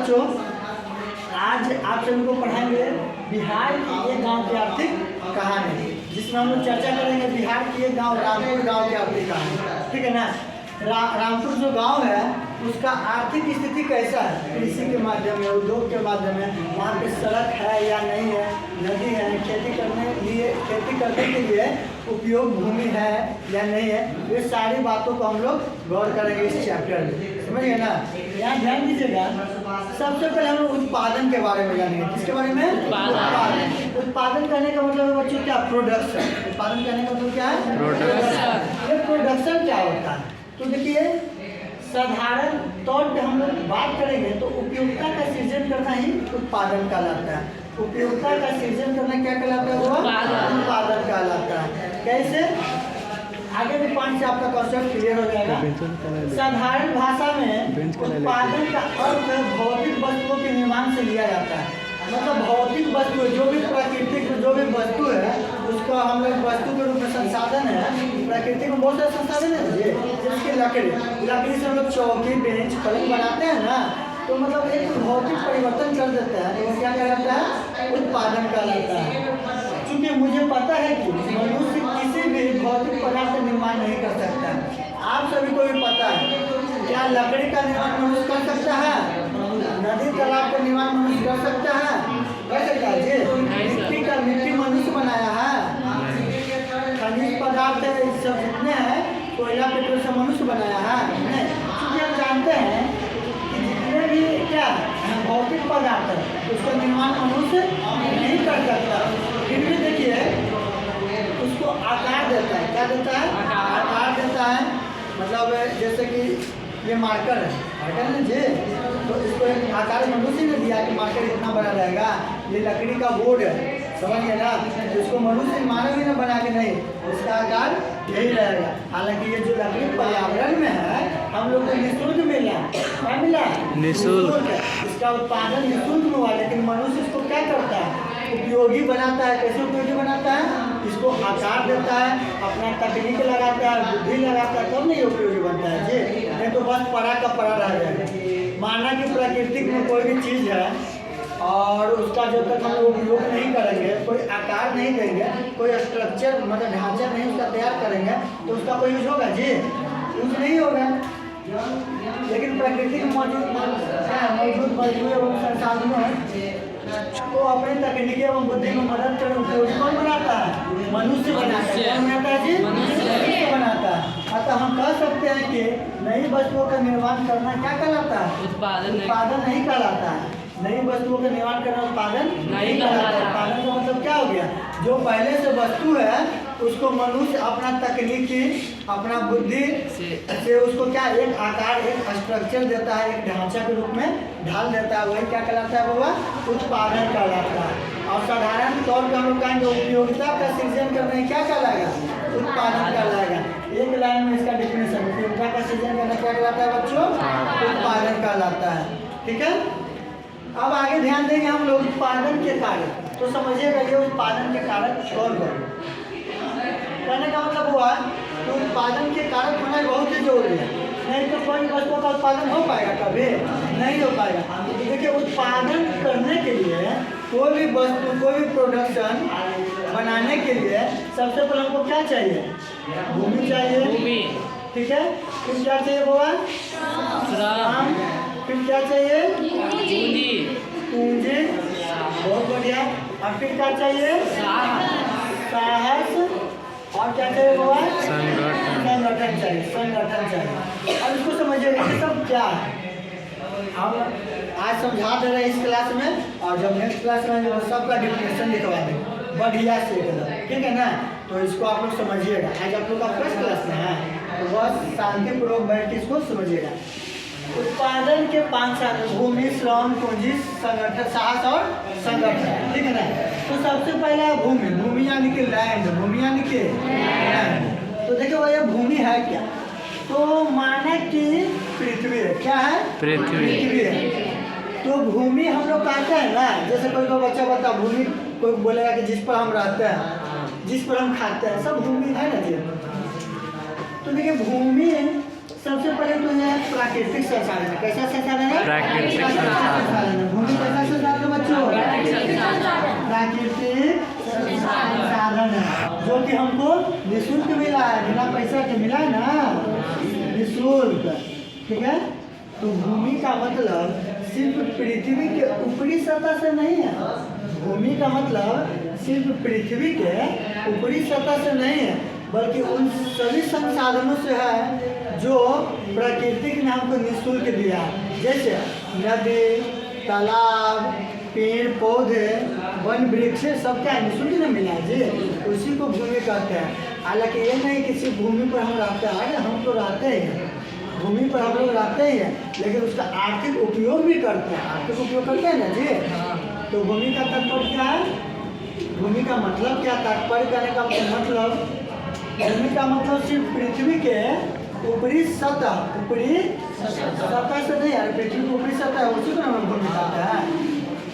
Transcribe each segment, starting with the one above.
बच्चों, आज आप सभी को पढ़ाएंगे बिहार की एक गांव की आर्थिक कहानी, जिसमें हम लोग चर्चा करेंगे बिहार की एक गांव रामपुर गांव की आर्थिक कहानी। ठीक है ना। रामपुर जो गांव है उसका आर्थिक स्थिति कैसा है, कृषि के माध्यम में, उद्योग के माध्यम में, वहाँ पे सड़क है या नहीं है, नदी है, खेती करने के लिए उपयोग भूमि है या नहीं है, ये सारी बातों को हम लोग गौर करेंगे इस चैप्टर में। समझिए ना। यहाँ ध्यान दीजिएगा, सबसे पहले हम लोग उत्पादन के बारे में जानेंगे। किसके बारे में? उत्पादन। उत्पादन करने का मतलब है बच्चों क्या? प्रोडक्शन। उत्पादन करने का मतलब क्या है? प्रोडक्शन। ये प्रोडक्शन क्या होता है? तो देखिए, साधारण तौर पे हम लोग बात करेंगे तो उपयोगिता का सृजन करना ही उत्पादन कहलाता है। उपयोगिता का सृजन करना क्या कहलाता है? वो उत्पादन कहलाता है। कैसे? आगे भी पॉइंट से आपका कॉन्सेप्ट क्लियर हो जाएगा। साधारण भाषा में उत्पादन का अर्थ भौतिक वस्तुओं के निर्माण से लिया जाता है। मतलब भौतिक वस्तु, जो भी प्राकृतिक जो भी वस्तु है उसको हम लोग वस्तु के रूप में, संसाधन है, प्रकृति में बहुत सारे संसाधन है जी, जैसे लकड़ी से हम लोग चौकी, बेंच, पलंग बनाते हैं ना, तो मतलब एक भौतिक परिवर्तन कर देता है, तो क्या कहलाता है? उत्पादन कहलाता है। क्योंकि मुझे पता है कि मनुष्य किसी भी भौतिक पदार्थ का निर्माण नहीं कर सकता। आप सभी को भी पता है, क्या लकड़ी का निर्माण मनुष्य कर सकता है? नदी तालाब का निर्माण मनुष्य कर सकता है? कर सकता है जी। मिट्टी मनुष्य बनाया है। खनिज पदार्थ सब जितने हैं, कोयला, पेट्रोल से मनुष्य बनाया है। क्योंकि हम जानते हैं कि जितने भी क्या भौतिक पदार्थ है उसका निर्माण मनुष्य नहीं कर सकता। फिर भी देखिए, उसको आकार देता है। क्या देता है? आकार देता है। मतलब जैसे कि ये मार्कर है जी, तो इसको एक आकार मनुष्य ने दिया कि मार्कर इतना बड़ा रहेगा। ये लकड़ी का बोर्ड है, समझिए ना, तो इसको मनुष्य मानव ने बना के नहीं, इसका आकार यही रहेगा। हालांकि ये जो लकड़ी पर्यावरण में है हम लोग को निःशुल्क मिला, क्या मिला? निःशुल्क। इसका उत्पादन निःशुल्क हुआ, लेकिन मनुष्य इसको क्या करता है? उपयोगी बनाता है। कैसे उपयोगी बनाता है? इसको आकार देता है, अपना तकनीक लगाता है, बुद्धि लगाता है, तब नहीं उपयोगी बनता है जी। नहीं तो बस पड़ा का पड़ा रह जाएगा। माना कि प्राकृतिक में कोई भी चीज़ है और उसका जब तक हम लोग उपयोग नहीं करेंगे, कोई आकार नहीं देंगे, कोई स्ट्रक्चर मतलब ढांचा नहीं उसका तैयार करेंगे, तो उसका कोई यूज होगा जी? यूज नहीं होगा। लेकिन प्रकृति में मौजूद वस्तुएं एवं संसाधनों तो अपने तकनीकी एवं बुद्धि में मदद कर उपयोगी कौन बनाता है? मनुष्य बनाता है। कौन बनाता है जी? मनुष्य बनाता है। अतः हम कह सकते हैं कि नई वस्तुओं का निर्माण करना क्या कहलाता है? उत्पादन नहीं कहलाता है। नई वस्तुओं का निर्माण करना उत्पादन नहीं कहलाता है। उत्पादन का मतलब क्या हो गया? जो पहले से वस्तु है उसको मनुष्य अपना तकनीकी, अपना बुद्धि से उसको क्या एक आकार, एक स्ट्रक्चर देता है, एक ढांचा के रूप में ढाल देता है, वही क्या कहलाता है बाबा? उत्पादन कहलाता है। और साधारण तौर पर हम लोग कहेंगे उपयोगिता का सृजन करना क्या कहलाएगा? उत्पादन कहलाएगा। एक लाइन में इसका डेफिनेशन, उपयोगिता का सृजन करना क्या कहलाता है बच्चों? उत्पादन कहलाता है। ठीक है। अब आगे ध्यान देंगे हम लोग उत्पादन के कारक। तो समझिएगा ये उत्पादन के कारक कौन कौन? कहने का मतलब हुआ कि उत्पादन के कारक होना बहुत ही जरूरी है, नहीं तो कोई वस्तु का उत्पादन हो पाएगा? कभी नहीं हो पाएगा। देखिए, उत्पादन करने के लिए कोई भी वस्तु, कोई भी प्रोडक्शन बनाने के लिए सबसे पहले हमको क्या चाहिए? भूमि चाहिए। भूमि, ठीक है। फिर क्या चाहिए बाबा? श्रम। फिर क्या चाहिए? पूंजी। बहुत बढ़िया। और फिर क्या चाहिए? साहस। और क्या चाहिए बाबा? संगठन चाहिए। संगठन चाहिए। अब इसको समझिएगा ये सब क्या है। हम आज समझा दे रहे हैं इस क्लास में, और जब नेक्स्ट क्लास में सबका डिफिनेशन लिखवा देंगे बढ़िया से एकदम, ठीक है ना। तो इसको आप लोग समझिएगा। आज आप लोग का फर्स्ट क्लास में है, तो बहुत शांतिपूर्वक बैठ के इसको समझिएगा। उत्पादन के 5 साधन: भूमि, श्रम, पूंजी, संगठन, साहस और संगठन, ठीक है ना। तो सबसे पहला है भूमि। भूमि यानी कि लैंड। भूमि यानी कि लैंड। तो देखो ये भूमि है क्या? तो माना कि पृथ्वी है। क्या है? पृथ्वी है। तो भूमि हम लोग कहते हैं ना, जैसे कोई को बच्चा बता भूमि, कोई बोलेगा कि जिस पर हम रहते हैं, जिस पर हम खाते हैं, सब भूमि है ना जी। तो देखिए, भूमि सबसे पहले तो यह प्राकृतिक संसाधन है। कैसा संसाधन है? प्राकृतिक संसाधन। भूमि कैसा संसाधन है बच्चों? प्राकृतिक संसाधन है, जो कि हमको निःशुल्क मिला है, बिना पैसा के मिला है ना, निःशुल्क। ठीक है, तो भूमि का मतलब सिर्फ पृथ्वी के ऊपरी सतह से नहीं है। भूमि का मतलब सिर्फ पृथ्वी के ऊपरी सतह से नहीं है, बल्कि उन सभी संसाधनों से है जो प्रकृति ने हमको निःशुल्क दिया है। जैसे नदी, तालाब, पेड़ पौधे, वन वृक्ष, सब क्या निःशुल्क नहीं मिला है जी, उसी को भूमि कहते हैं। हालांकि ये नहीं कि सिर्फ भूमि पर हम रहते हैं, हम तो रहते ही हैं, भूमि पर हम लोग रहते ही हैं, लेकिन उसका आर्थिक उपयोग भी करते हैं। आर्थिक उपयोग करते हैं ना जी। तो भूमि का तात्पर्य क्या है? भूमि का मतलब क्या? तात्पर्य करने का मतलब, भूमि का मतलब सिर्फ पृथ्वी के ऊपरी सतह, ऊपरी सतह से नहीं है। पृथ्वी की ऊपरी सतह है, उसी को हम भूमि कहते हैं।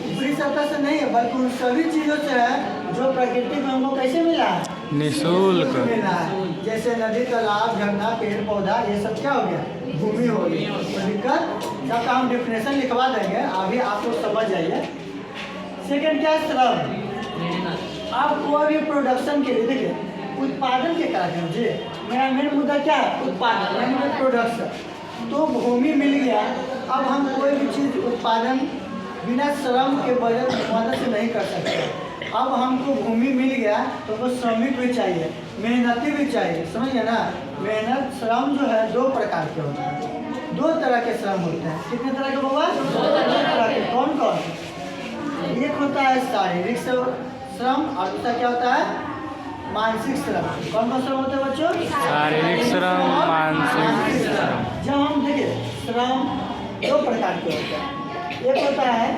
ऊपरी सतह से नहीं है, बल्कि उन सभी चीजों से है जो प्रकृति में हमको कैसे मिला है? निःशुल्क मिला है। जैसे नदी, तालाब, झरना, पेड़ पौधा, ये सब क्या हो गया? भूमि हो गई। तो दिक्कत सबका हम डिफिनेशन लिखवा देंगे, अभी आप लोग समझ जाइए। सेकेंड क्या है? श्रम। आप कोई भी प्रोडक्शन के लिए देखिए, उत्पादन के कारण जी, मेरा मेन मुद्दा क्या है? उत्पादन यानी प्रोडक्शन। तो भूमि मिल गया, अब हम कोई भी चीज़ उत्पादन बिना श्रम के मदद से नहीं कर सकते। अब हमको भूमि मिल गया तो वो श्रमिक भी चाहिए, मेहनती भी चाहिए, समझिए ना। मेहनत, श्रम जो है दो प्रकार के होते हैं, दो तरह के श्रम होते हैं। कितने तरह के बाबा? दो तरह के। कौन कौन? एक होता है शारीरिक श्रम और दूसरा क्या होता है? मानसिक श्रम। कौन कौन श्रम होते हैं बच्चों? शारीरिक श्रम, मानसिक श्रम। जब हम देखिए, श्रम दो प्रकार के होते हैं। एक होता है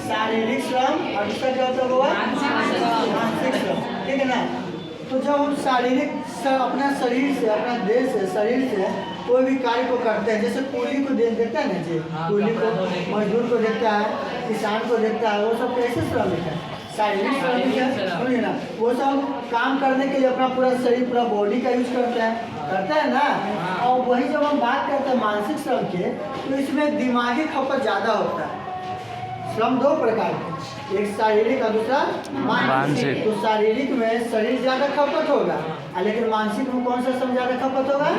शारीरिक श्रम और दूसरा क्या होता है बाबा? मानसिक श्रम। ठीक है ना। तो जब हम शारीरिक अपना शरीर से, अपना देह से, शरीर से कोई भी कार्य को करते हैं, जैसे कूली को देखता है ना जी, कूली को, मजदूर को देखता है, किसान को देखता है, वो सब कैसे श्रमिक है? शारीरिक श्रमिक है, समझिए ना। वो सब काम करने के लिए अपना पूरा शरीर, पूरा बॉडी का यूज करता है ना। और वही जब हम बात करते हैं मानसिक श्रम के, तो इसमें दिमागी खपत ज़्यादा होता है। श्रम दो प्रकार के, एक शारीरिक और दूसरा मानसिक। तो शारीरिक में शरीर ज़्यादा खपत होगा, लेकिन मानसिक में कौन सा श्रम ज़्यादा खपत होगा?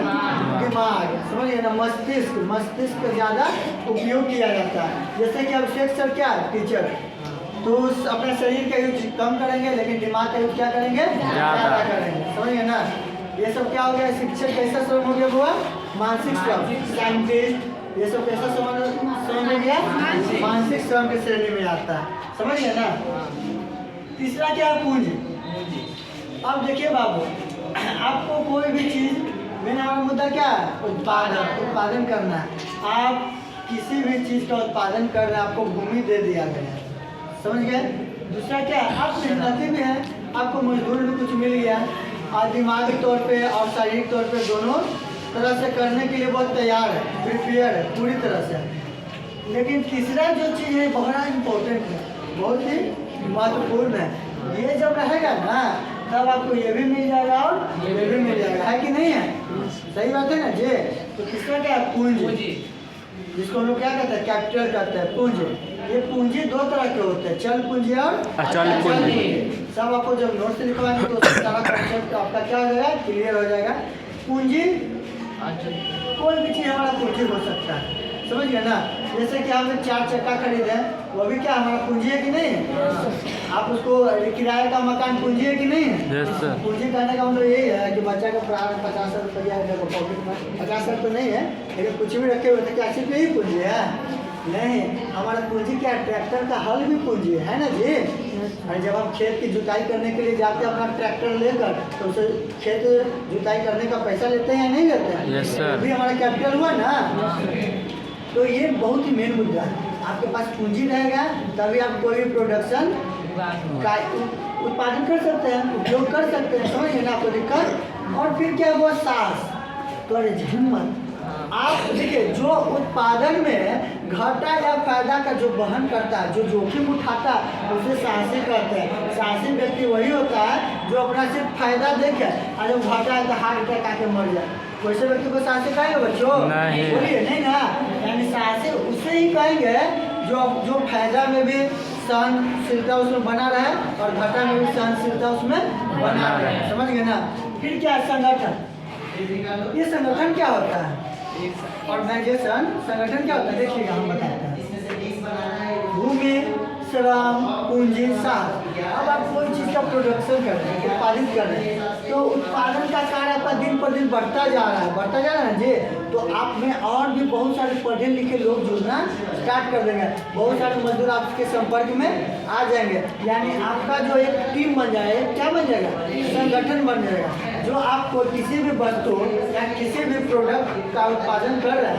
दिमाग, समझिए ना। मस्तिष्क का ज़्यादा उपयोग किया जाता है। जैसे कि अब शिक्षक क्या है? टीचर, तो अपना शरीर का यूज कम करेंगे, लेकिन दिमाग का यूज क्या करेंगे? ज़्यादा करेंगे, समझिए ना। ये सब क्या हो गया? शिक्षक कैसा श्रम हो गया हुआ? मानसिक श्रम। साइंटिस्ट, ये सब कैसा श्रम हो गया? मानसिक श्रम के श्रेणी में आता है, समझिए ना। तीसरा क्या है? पूंजी। अब देखिए बाबू, आपको कोई भी चीज़, मेरा मुद्दा क्या है? उत्पादन करना है। आप किसी भी चीज़ का उत्पादन कर रहे हैं, आपको भूमि दे दिया गया है, समझ गए। दूसरा क्या है? आप मेहनती भी हैं, आपको मजदूर भी कुछ मिल गया, और दिमागी तौर पे और शारीरिक तौर पे दोनों तरह से करने के लिए बहुत तैयार है, प्रिपेयर है पूरी तरह से। लेकिन तीसरा जो चीज़ है बहुत इम्पोर्टेंट है, बहुत ही महत्वपूर्ण है। ये जब रहेगा ना, तब आपको ये भी मिल जाएगा और ये भी मिल जाएगा, है कि नहीं है? सही बात है ना जी। तो तीसरा क्या है? पूंजी, जिसको हम लोग क्या कहते हैं? कैपिटल कहते हैं, पूंजी। ये पूंजी दो तरह के होते हैं, चल पूंजी और अचल पूंजी। सब आपको जब नोट से लिखवाएंगे तो सारा कॉन्सेप्ट आपका क्या हो जाएगा? क्लियर हो जाएगा। पूंजी, कोई भी चीज़ हमारा पूंजी हो सकता है, समझ गए ना। जैसे कि हमने 4 चक्का खरीदे, वो भी क्या हमारा पूंजी है कि नहीं? आप उसको किराए का मकान पूंजी है कि नहीं? पूंजी कहने का मतलब यही है कि बच्चा का प्राण 50 रुपया पॉकेट में, 50 रुपये नहीं है, लेकिन कुछ भी रखे हुए थे, क्या सिर्फ यही पूंजी है? नहीं, हमारा पूंजी क्या? ट्रैक्टर का हल भी पूंजी है ना जी। और जब हम खेत की जुताई करने के लिए जाते हैं अपना ट्रैक्टर लेकर, तो उसे खेत जुताई करने का पैसा लेते हैं या नहीं लेते हैं? Yes sir. भी हमारा कैपिटल हुआ ना। तो ये बहुत ही मेन मुद्दा है। आपके पास पूंजी रहेगा तभी आप कोई भी प्रोडक्शन का उत्पादन कर सकते हैं, उपयोग कर सकते हैं, समझिए ना। आपको दिक्कत। और फिर क्या हुआ? साहस, करेज, हिम्मत। आप देखिए, जो उत्पादन में घाटा या फायदा का जो वहन करता है, जो जोखिम उठाता है, उसे साहसी कहते हैं। साहसी व्यक्ति वही होता है जो अपना सिर्फ फायदा देखे, और जब घाटा है तो हार्ट अटैक आके मर जाए, वैसे व्यक्ति को साहसिक कहेंगे बच्चों? नहीं। बोलिए नहीं ना। यानी साहसिक उसे ही कहेंगे जो फायदा में भी सहनशीलता उसमें बना रहे और घाटा में भी सहनशीलता उसमें बना रहे। समझ गए ना? फिर क्या है संगठन? ये संगठन क्या होता है? ऑर्गेनाइजेशन संगठन क्या होता है? देखिएगा हम बताते हैं। भूमि, श्रम, पूंजी, साथ। अब आप कोई चीज़ का प्रोडक्शन कर रहे हैं, उत्पादित कर रहे हैं, तो उत्पादन का कार्य आपका दिन पर दिन बढ़ता जा रहा है जी। तो आप में और भी बहुत सारे पढ़े लिखे लोग जुड़ना स्टार्ट कर देंगे, बहुत सारे मजदूर आपके संपर्क में आ जाएंगे। यानी आपका जो एक टीम बन जाएगा, क्या बन जाएगा? संगठन बन जाएगा। जो आपको किसी भी वस्तु या किसी भी प्रोडक्ट का उत्पादित कर रहे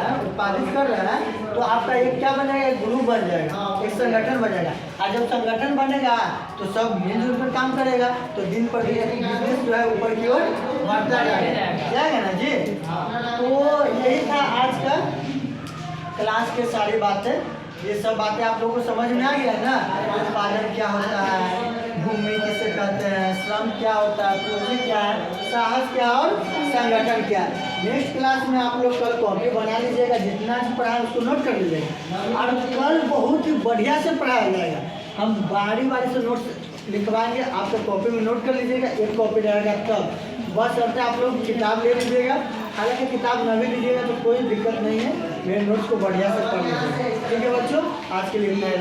हैं, तो आपका एक क्या बन जाएगा? एक ग्रुप बन जाएगा, एक संगठन बन जाएगा। और जब संगठन बनेगा तो सब मिलजुल कर काम करेगा, तो दिन पर दिन बिजनेस जो है ऊपर की ओर बढ़ता जाएगा ना जी। तो यही था आज का क्लास के सारी बातें। ये सब बातें आप लोगों को समझ में आ गया ना? उत्पादन क्या होता है, भूमि किसे कहते हैं, श्रम क्या होता है, पूंजी क्या है, साहस क्या और संगठन क्या है। नेक्स्ट क्लास में आप लोग कल कॉपी बना लीजिएगा, जितना भी पढ़ा है उसको नोट कर लीजिएगा, और कल बहुत ही बढ़िया से पढ़ाया जाएगा। हम बारी बारी से नोट्स लिखवाएंगे, आपको कॉपी में नोट कर लीजिएगा, एक कॉपी रहेगा तब। बस अब आप लोग किताब ले लीजिएगा, हालांकि किताब न भी लीजिएगा तो कोई दिक्कत नहीं है, मेरे नोट्स को बढ़िया से पढ़ लीजिएगा। ठीक है बच्चों, आज के लिए इतना ही।